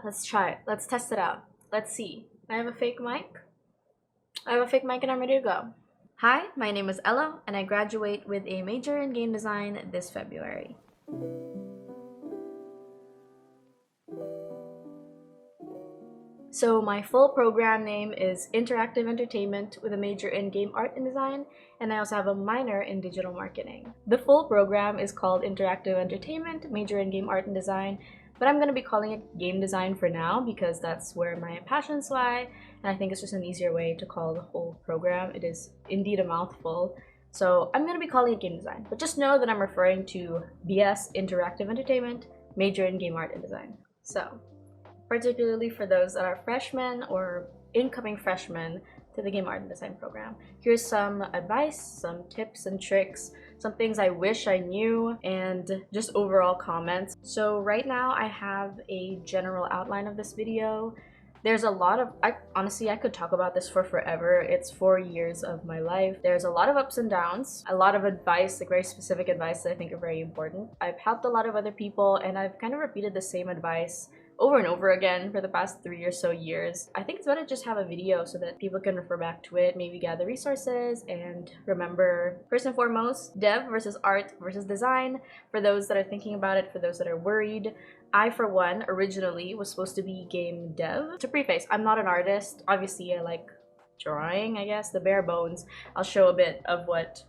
Let's try it. Let's test it out. Let's see. I have a fake mic. And I'm ready to go. Hi, my name is Ella, and I graduate with a major in game design this February. So my full program name is Interactive Entertainment with a major in Game Art and Design, and I also have a minor in Digital Marketing. The full program is called Interactive Entertainment, major in Game Art and Design, but I'm going to be calling it Game Design for now because that's where my passions lie, and I think it's just an easier way to call the whole program. It is indeed a mouthful. So I'm going to be calling it Game Design, but just know that I'm referring to BS Interactive Entertainment, major in Game Art and Design. So, particularly for those that are freshmen or incoming freshmen to the Game Art and Design program, here's some advice, some tips and tricks, some things I wish I knew, and just overall comments. So right now I have a general outline of this video. There's a lot of, honestly, I could talk about this for forever. It's 4 years of my life. There's a lot of ups and downs, a lot of advice, like very specific advice that I think are very important. I've helped a lot of other people, and I've kind of repeated the same advice over and over again for the past 3 or so years. I think it's better to just have a video so that people can refer back to it, maybe gather resources, and remember, first and foremost, dev versus art versus design. For those that are thinking about it, for those that are worried, I, for one, originally was supposed to be game dev. To preface, I'm not an artist. Obviously, I like drawing, I guess, the bare bones. I'll show a bit of what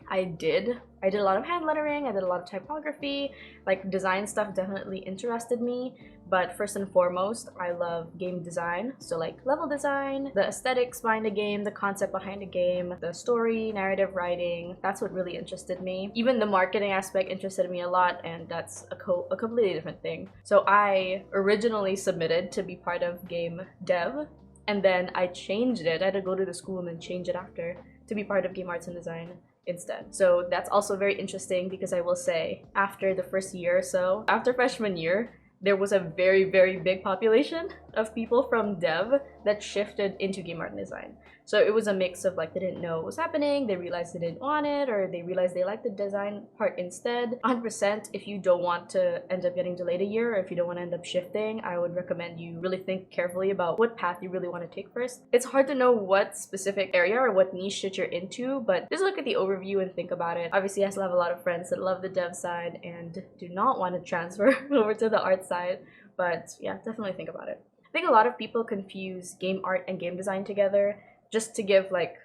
I did a lot of hand lettering, I did a lot of typography, like design stuff definitely interested me, but first and foremost, I love game design. So like level design, the aesthetics behind a game, the concept behind a game, the story, narrative writing, that's what really interested me. Even the marketing aspect interested me a lot, and that's a completely different thing. So I originally submitted to be part of game dev, and then I changed it. I had to go to the school and then change it after to be part of game arts and design instead. So that's also very interesting because I will say after the first year or so, after freshman year, there was a very, very big population of people from dev that shifted into game art and design. So it was a mix of like they didn't know what was happening, they realized they didn't want it, or they realized they liked the design part instead. 100%, if you don't want to end up getting delayed a year, or if you don't want to end up shifting, I would recommend you really think carefully about what path you really want to take first. It's hard to know what specific area or what niche that you're into, but just look at the overview and think about it. Obviously, I still have a lot of friends that love the dev side and do not want to transfer over to the art side, but yeah, definitely think about it. I think a lot of people confuse game art and game design together. Just to give like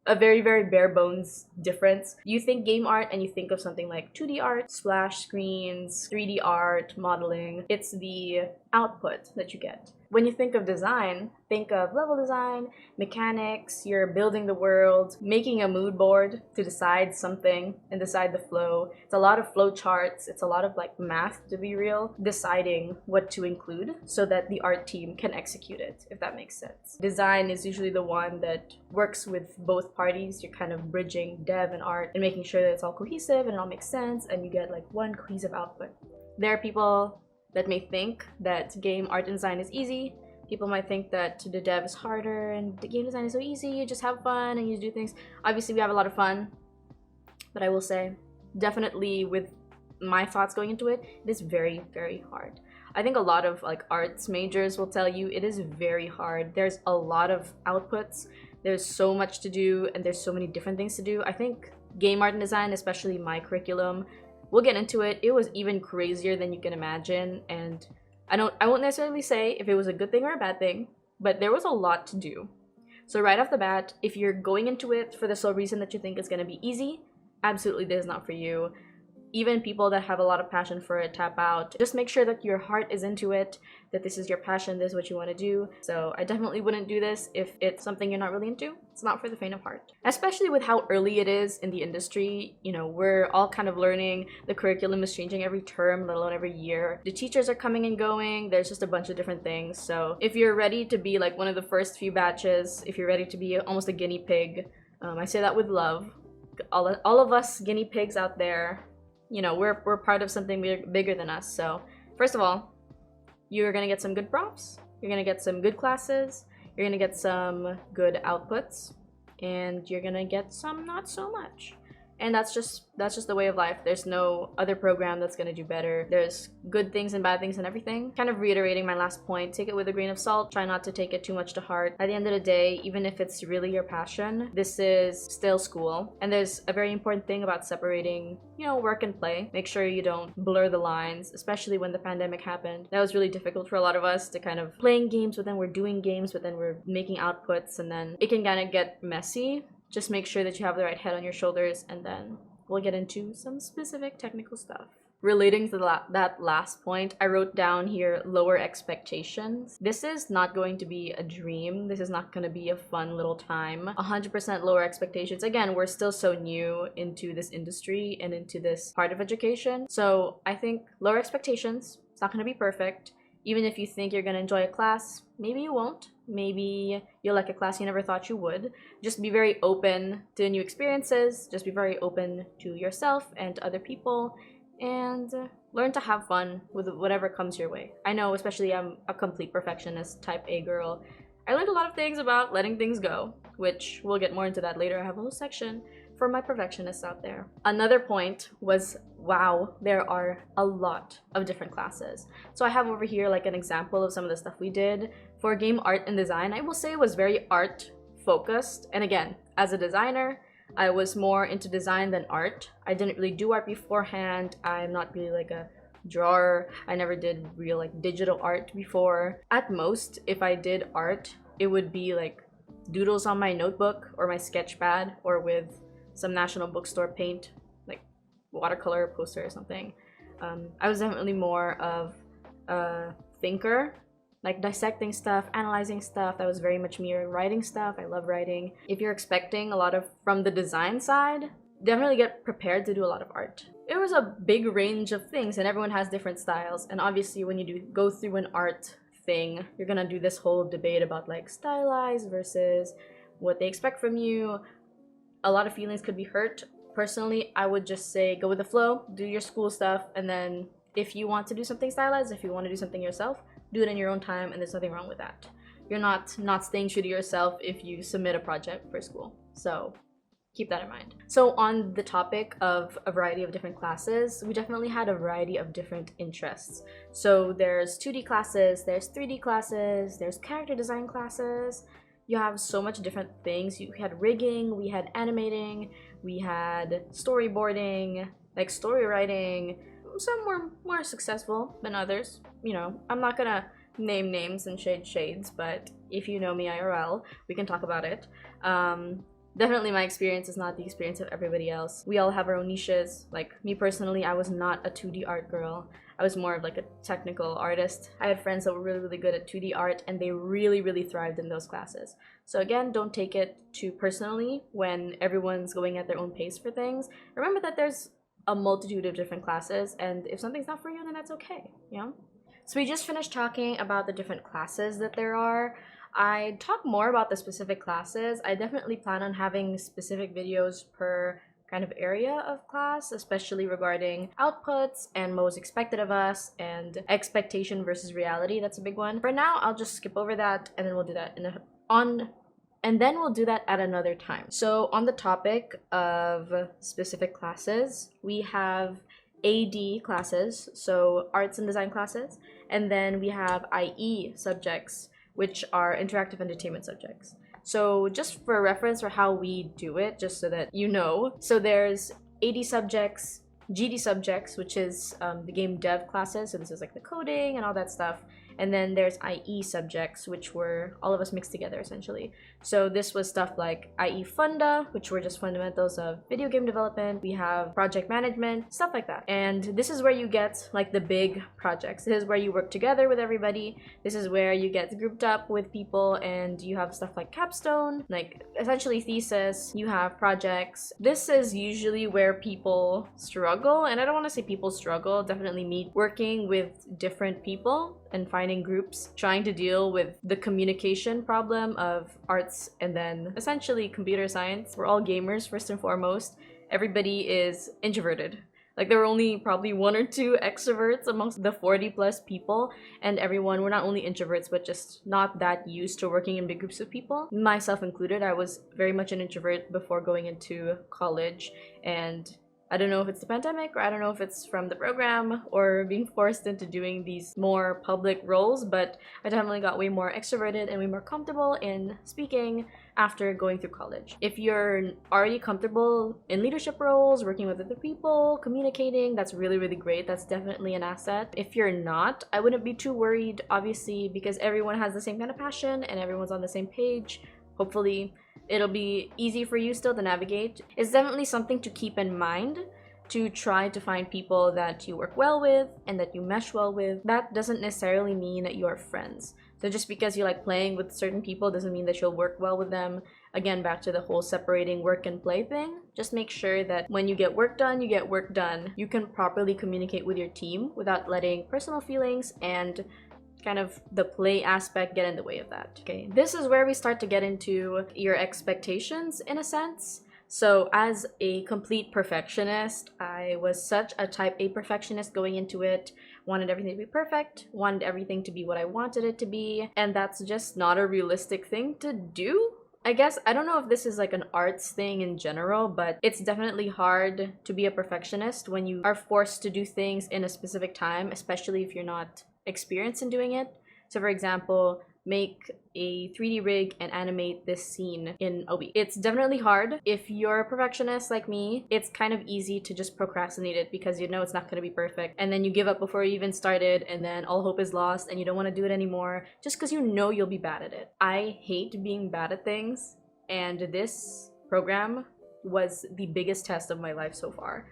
a very, very bare bones difference. You think game art and you think of something like 2D art, splash screens, 3D art, modeling. It's the output that you get. When you think of design, think of level design, mechanics, you're building the world, making a mood board to decide something and decide the flow. It's a lot of flow charts, it's a lot of like math, to be real, deciding what to include so that the art team can execute it, if that makes sense. Design is usually the one that works with both parties. You're kind of bridging dev and art and making sure that it's all cohesive and it all makes sense and you get like one cohesive output. There are people that may think that game art and design is easy. People might think that the dev is harder and the game design is so easy, you just have fun and you do things. Obviously we have a lot of fun, but I will say, definitely with my thoughts going into it, it is very, very hard. I think a lot of like arts majors will tell you it is very hard. There's a lot of outputs, there's so much to do, and there's so many different things to do. I think game art and design, especially my curriculum, we'll get into it. It was even crazier than you can imagine, and I won't necessarily say if it was a good thing or a bad thing, but there was a lot to do. So right off the bat, if you're going into it for the sole reason that you think it's going to be easy, absolutely this is not for you. Even people that have a lot of passion for it tap out. Just make sure that your heart is into it, that this is your passion, this is what you want to do. So I definitely wouldn't do this if it's something you're not really into. It's not for the faint of heart. Especially with how early it is in the industry. You know, we're all kind of learning. The curriculum is changing every term, let alone every year. The teachers are coming and going. There's just a bunch of different things. So if you're ready to be like one of the first few batches, if you're ready to be almost a guinea pig, I say that with love. All of us guinea pigs out there, you know, we're part of something bigger than us. So first of all, you're gonna get some good prompts, you're gonna get some good classes, you're gonna get some good outputs, and you're gonna get some not so much. And that's just the way of life. There's no other program that's gonna do better. There's good things and bad things and everything. Kind of reiterating my last point, take it with a grain of salt. Try not to take it too much to heart. At the end of the day, even if it's really your passion, this is still school. And there's a very important thing about separating, you know, work and play. Make sure you don't blur the lines, especially when the pandemic happened. That was really difficult for a lot of us to kind of playing games, but then we're doing games, but then we're making outputs, and then it can kind of get messy. Just make sure that you have the right head on your shoulders, and then we'll get into some specific technical stuff. Relating to that last point, I wrote down here lower expectations. This is not going to be a dream. This is not going to be a fun little time. 100% lower expectations. Again, we're still so new into this industry and into this part of education. So I think lower expectations. It's not going to be perfect. Even if you think you're going to enjoy a class, maybe you won't. Maybe you'll like a class you never thought you would. Just be very open to new experiences. Just be very open to yourself and to other people. And learn to have fun with whatever comes your way. I know, especially I'm a complete perfectionist, type A girl. I learned a lot of things about letting things go, which we'll get more into that later. I have a whole section for my perfectionists out there. Another point was, wow, there are a lot of different classes. So I have over here like an example of some of the stuff we did. For game art and design, I will say it was very art focused. And again, as a designer, I was more into design than art. I didn't really do art beforehand. I'm not really like a drawer. I never did real like digital art before. At most, if I did art, it would be like doodles on my notebook or my sketch pad, or with some National Bookstore paint, like watercolor poster or something. I was definitely more of a thinker, like dissecting stuff, analyzing stuff. That was very much me. Writing stuff, I love writing. If you're expecting a lot of from the design side, definitely get prepared to do a lot of art. It was a big range of things, and everyone has different styles. And obviously when you do go through an art thing, you're gonna do this whole debate about like stylized versus what they expect from you. A lot of feelings could be hurt. Personally, I would just say go with the flow, do your school stuff, and then if you want to do something stylized, if you want to do something yourself, do it in your own time, and there's nothing wrong with that. You're not staying true to yourself if you submit a project for school. So keep that in mind. So on the topic of a variety of different classes, we definitely had a variety of different interests. So there's 2D classes, there's 3D classes, there's character design classes. You have so much different things. We had rigging, we had animating, we had storyboarding, like story writing. Some were more successful than others. You know, I'm not gonna name names and shade shades, but if you know me IRL, we can talk about it. Definitely my experience is not the experience of everybody else. We all have our own niches. Like me personally, I was not a 2D art girl. I was more of like a technical artist. I had friends that were really, really good at 2D art, and they really, really thrived in those classes. So again, don't take it too personally when everyone's going at their own pace for things. Remember that there's a multitude of different classes, and if something's not for you, then that's okay, you know? So we just finished talking about the different classes that there are. I talk more about the specific classes. I definitely plan on having specific videos per kind of area of class, especially regarding outputs and what was expected of us and expectation versus reality. That's a big one. For now, I'll just skip over that, and then we'll do that at another time. So on the topic of specific classes, we have AD classes, so arts and design classes, and then we have IE subjects, which are interactive entertainment subjects. So just for reference for how we do it, just so that you know, so there's AD subjects, GD subjects, which is the game dev classes, so this is like the coding and all that stuff. And then there's IE subjects, which were all of us mixed together essentially. So this was stuff like IE Funda, which were just fundamentals of video game development. We have project management, stuff like that. And this is where you get like the big projects. This is where you work together with everybody. This is where you get grouped up with people, and you have stuff like capstone, like essentially thesis. You have projects. This is usually where people struggle, and I don't want to say people struggle, definitely me working with different people and finding groups, trying to deal with the communication problem of arts and then essentially computer science. We're all gamers first and foremost. Everybody is introverted. Like there were only probably one or two extroverts amongst the 40 plus people, and everyone were not only introverts but just not that used to working in big groups of people. Myself included, I was very much an introvert before going into college, and I don't know if it's the pandemic, or I don't know if it's from the program or being forced into doing these more public roles, but I definitely got way more extroverted and way more comfortable in speaking after going through college. If you're already comfortable in leadership roles, working with other people, communicating, that's really, really great. That's definitely an asset. If you're not, I wouldn't be too worried, obviously, because everyone has the same kind of passion and everyone's on the same page. Hopefully, it'll be easy for you still to navigate. It's definitely something to keep in mind, to try to find people that you work well with and that you mesh well with. That doesn't necessarily mean that you're friends. So just because you like playing with certain people doesn't mean that you'll work well with them. Again, back to the whole separating work and play thing. Just make sure that when you get work done, you get work done. You can properly communicate with your team without letting personal feelings and kind of the play aspect get in the way of that. Okay, this is where we start to get into your expectations in a sense. So as a complete perfectionist, I was such a type A perfectionist going into it, wanted everything to be perfect, wanted everything to be what I wanted it to be, and that's just not a realistic thing to do. I guess, I don't know if this is like an arts thing in general, but it's definitely hard to be a perfectionist when you are forced to do things in a specific time, especially if you're not experienced in doing it. So for example, make a 3D rig and animate this scene in a week. It's definitely hard. If you're a perfectionist like me, it's kind of easy to just procrastinate it because you know it's not going to be perfect, and then you give up before you even started, and then all hope is lost and you don't want to do it anymore just because you know you'll be bad at it. I hate being bad at things, and this program was the biggest test of my life so far.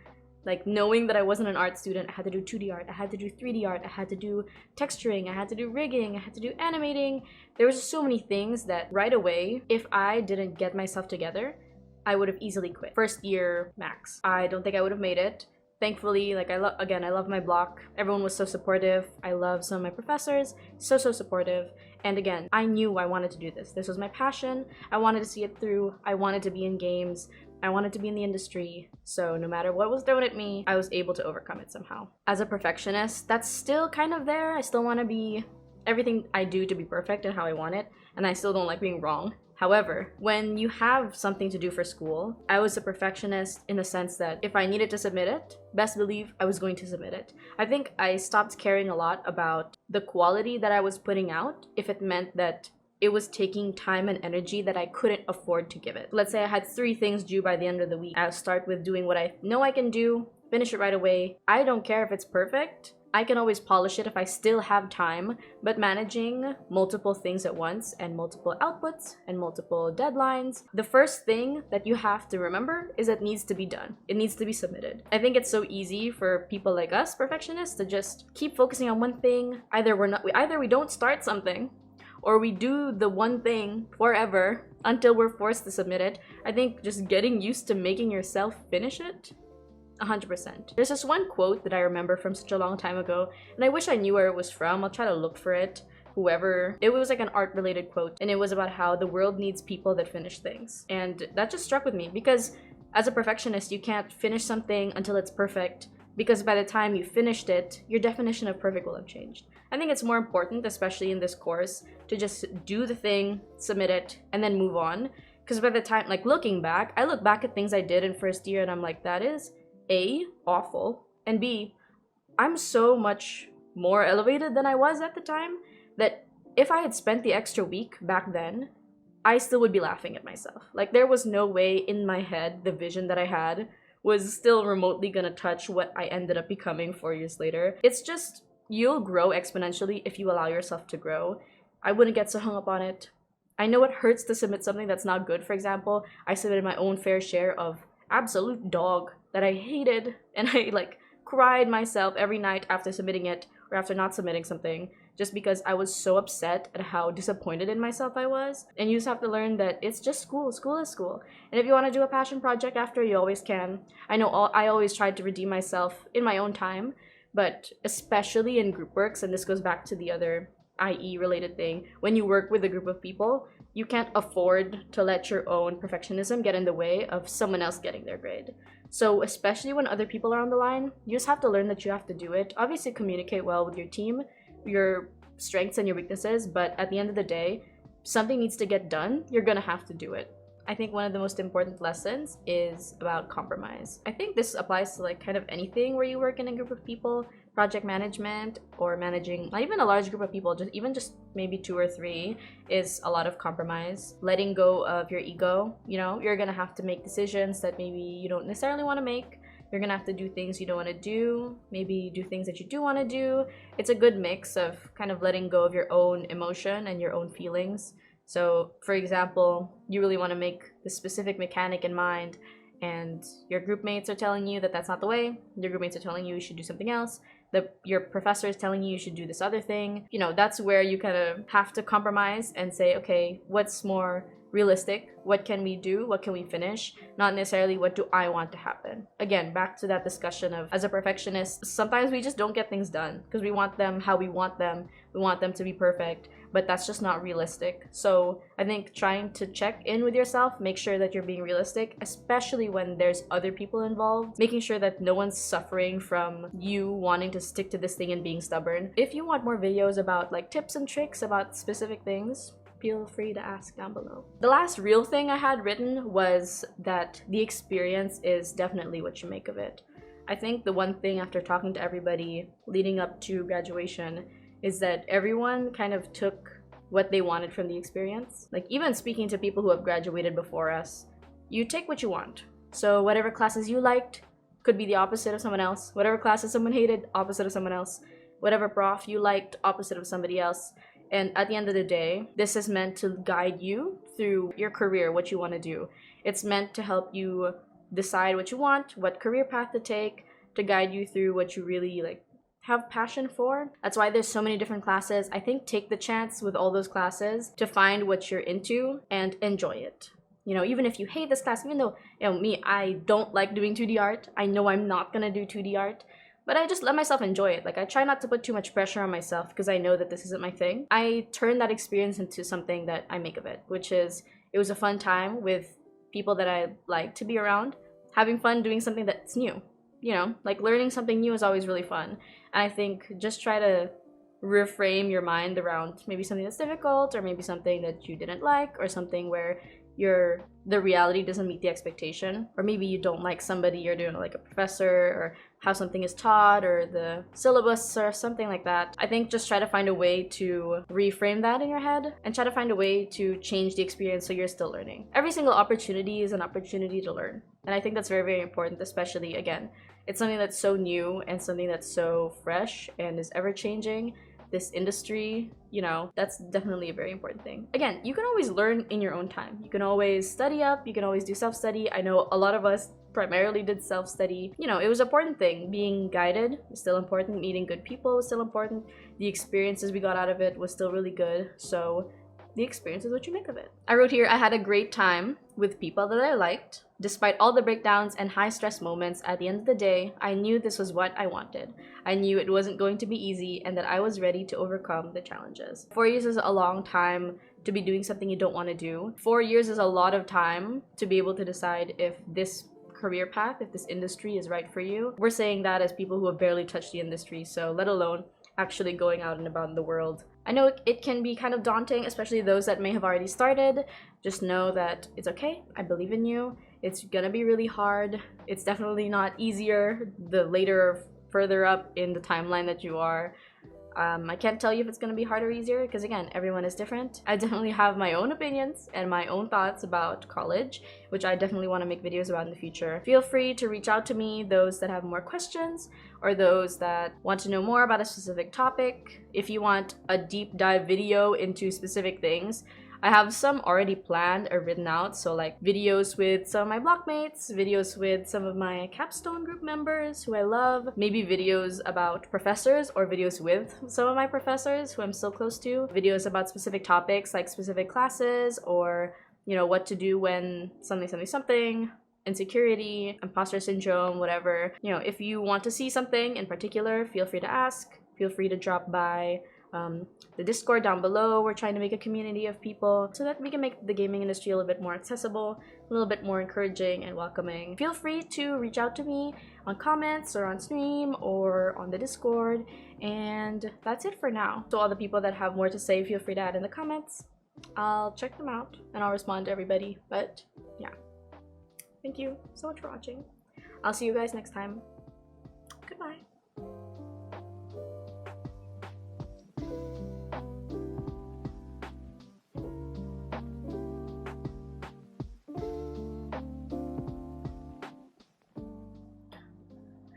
Like knowing that I wasn't an art student, I had to do 2D art, I had to do 3D art, I had to do texturing, I had to do rigging, I had to do animating. There was so many things that right away, if I didn't get myself together, I would have easily quit. First year max. I don't think I would have made it. Thankfully, like I love my block. Everyone was so supportive. I love some of my professors, so supportive. And again, I knew I wanted to do this. This was my passion. I wanted to see it through. I wanted to be in games. I wanted to be in the industry, so no matter what was thrown at me, I was able to overcome it somehow. As a perfectionist, that's still kind of there. I still want to be everything I do to be perfect and how I want it, and I still don't like being wrong. However, when you have something to do for school, I was a perfectionist in the sense that if I needed to submit it, best believe I was going to submit it. I think I stopped caring a lot about the quality that I was putting out if it meant that it was taking time and energy that I couldn't afford to give it. Let's say I had 3 things due by the end of the week. I'll start with doing what I know I can do, finish it right away. I don't care if it's perfect. I can always polish it if I still have time, but managing multiple things at once and multiple outputs and multiple deadlines, the first thing that you have to remember is it needs to be done. It needs to be submitted. I think it's so easy for people like us, perfectionists, to just keep focusing on one thing. Either we don't start something, or we do the one thing forever until we're forced to submit it. I think just getting used to making yourself finish it, 100%. There's this one quote that I remember from such a long time ago, and I wish I knew where it was from. I'll try to look for it. It was like an art related quote, and it was about how the world needs people that finish things. And that just struck with me because as a perfectionist, you can't finish something until it's perfect, because by the time you finished it, your definition of perfect will have changed. I think it's more important, especially in this course, to just do the thing, submit it, and then move on. Because by the time, like looking back, I look back at things I did in first year and I'm like, that is A, awful, and B, I'm so much more elevated than I was at the time that if I had spent the extra week back then, I still would be laughing at myself. Like there was no way in my head the vision that I had was still remotely gonna touch what I ended up becoming 4 years later. It's just, you'll grow exponentially if you allow yourself to grow. I wouldn't get so hung up on it. I know it hurts to submit something that's not good. For example, I submitted my own fair share of absolute dog that I hated, and I like cried myself every night after submitting it or after not submitting something, just because I was so upset at how disappointed in myself I was. And you just have to learn that it's just school. School is school. And if you want to do a passion project after, you always can. I know I always tried to redeem myself in my own time, but especially in group works, and this goes back to the other IE related thing, when you work with a group of people, you can't afford to let your own perfectionism get in the way of someone else getting their grade. So especially when other people are on the line, you just have to learn that you have to do it. Obviously communicate well with your team, your strengths and your weaknesses, but at the end of the day, something needs to get done, you're gonna have to do it. I think one of the most important lessons is about compromise. I think this applies to like kind of anything where you work in a group of people, project management or managing not even a large group of people, just maybe 2 or 3 is a lot of compromise. Letting go of your ego, you know, you're gonna have to make decisions that maybe you don't necessarily want to make. You're gonna have to do things you don't want to do, maybe do things that you do want to do. It's a good mix of kind of letting go of your own emotion and your own feelings. So, for example, you really want to make the specific mechanic in mind, and your group mates are telling you that that's not the way. Your group mates are telling you you should do something else. Your professor is telling you you should do this other thing. You know, that's where you kind of have to compromise and say, okay, what's more realistic? What can we do? What can we finish? Not necessarily what do I want to happen. Again, back to that discussion of, as a perfectionist, sometimes we just don't get things done because we want them how we want them. We want them to be perfect, but that's just not realistic. So I think trying to check in with yourself, make sure that you're being realistic, especially when there's other people involved, making sure that no one's suffering from you wanting to stick to this thing and being stubborn. If you want more videos about like tips and tricks about specific things, feel free to ask down below. The last real thing I had written was that the experience is definitely what you make of it. I think the one thing after talking to everybody leading up to graduation is that everyone kind of took what they wanted from the experience. Like even speaking to people who have graduated before us, you take what you want. So whatever classes you liked could be the opposite of someone else. Whatever classes someone hated, opposite of someone else. Whatever prof you liked, opposite of somebody else. And at the end of the day, this is meant to guide you through your career, what you want to do. It's meant to help you decide what you want, what career path to take, to guide you through what you really like have passion for. That's why there's so many different classes. I think take the chance with all those classes to find what you're into and enjoy it. You know, even if you hate this class, even though, you know, me, I don't like doing 2D art. I know I'm not gonna do 2D art, but I just let myself enjoy it. Like I try not to put too much pressure on myself because I know that this isn't my thing. I turn that experience into something that I make of it, which is it was a fun time with people that I like to be around, having fun doing something that's new. You know, like learning something new is always really fun. And I think just try to reframe your mind around maybe something that's difficult or maybe something that you didn't like or something where the reality doesn't meet the expectation, or maybe you don't like somebody you're doing like a professor or how something is taught or the syllabus or something like that. I think just try to find a way to reframe that in your head and try to find a way to change the experience so you're still learning. Every single opportunity is an opportunity to learn. And I think that's very, very important, especially again, it's something that's so new and something that's so fresh and is ever changing. This industry, you know, that's definitely a very important thing. Again, you can always learn in your own time. You can always study up, you can always do self-study. I know a lot of us primarily did self-study. You know, it was an important thing. Being guided was still important. Meeting good people was still important. The experiences we got out of it was still really good. So the experience is what you make of it. I wrote here, I had a great time with people that I liked. Despite all the breakdowns and high stress moments, at the end of the day, I knew this was what I wanted. I knew it wasn't going to be easy and that I was ready to overcome the challenges. 4 years is a long time to be doing something you don't want to do. 4 years is a lot of time to be able to decide if this career path, if this industry is right for you. We're saying that as people who have barely touched the industry, so let alone actually going out and about in the world. I know it can be kind of daunting, especially those that may have already started. Just know that it's okay. I believe in you. It's gonna be really hard. It's definitely not easier the later or further up in the timeline that you are. I can't tell you if it's gonna be harder or easier because again, everyone is different. I definitely have my own opinions and my own thoughts about college, which I definitely want to make videos about in the future. Feel free to reach out to me, those that have more questions or those that want to know more about a specific topic. If you want a deep dive video into specific things, I have some already planned or written out, so like videos with some of my blockmates, videos with some of my capstone group members who I love, maybe videos about professors or videos with some of my professors who I'm still close to, videos about specific topics like specific classes or, you know, what to do when something, insecurity, imposter syndrome, whatever. You know, if you want to see something in particular, feel free to ask, feel free to drop by the Discord down below. We're trying to make a community of people so that we can make the gaming industry a little bit more accessible, a little bit more encouraging and welcoming. Feel free to reach out to me on comments or on stream or on the Discord. And that's it for now. So all the people that have more to say, feel free to add in the comments. I'll check them out and I'll respond to everybody. But yeah, thank you so much for watching. I'll see you guys next time. Goodbye.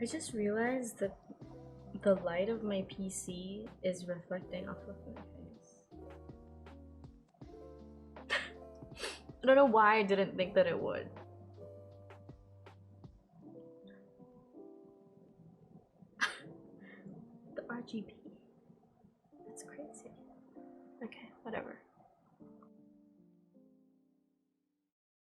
I just realized that the light of my PC is reflecting off of my face. I don't know why I didn't think that it would. The RGB. That's crazy. Okay, whatever.